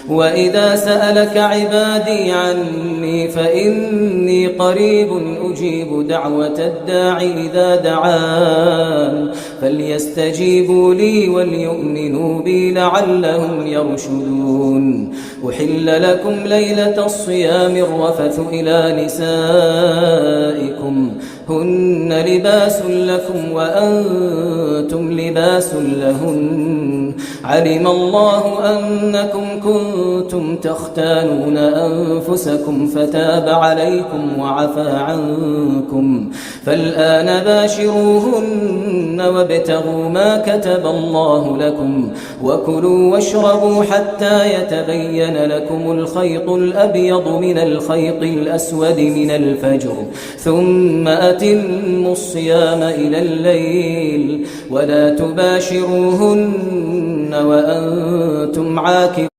وإذا سألك عبادي عني فإني قريب أجيب دعوة الداع إذا دعان فليستجيبوا لي وليؤمنوا بي لعلهم يرشدون. أحل لكم ليلة الصيام الرفث إلى نسائكم هن لباس لكم وأنتم لباس لهن علم الله أنكم كنتم تختانون أنفسكم فتاب عليكم وعفى عنكم فالآن باشروهن وابتغوا ما كتب الله لكم وكلوا واشربوا حتى يتبين لكم الخيط الأبيض من الخيط الأسود من الفجر ثم أتموا الصيام إلى الليل ولا تباشروهن وأنتم عاكفون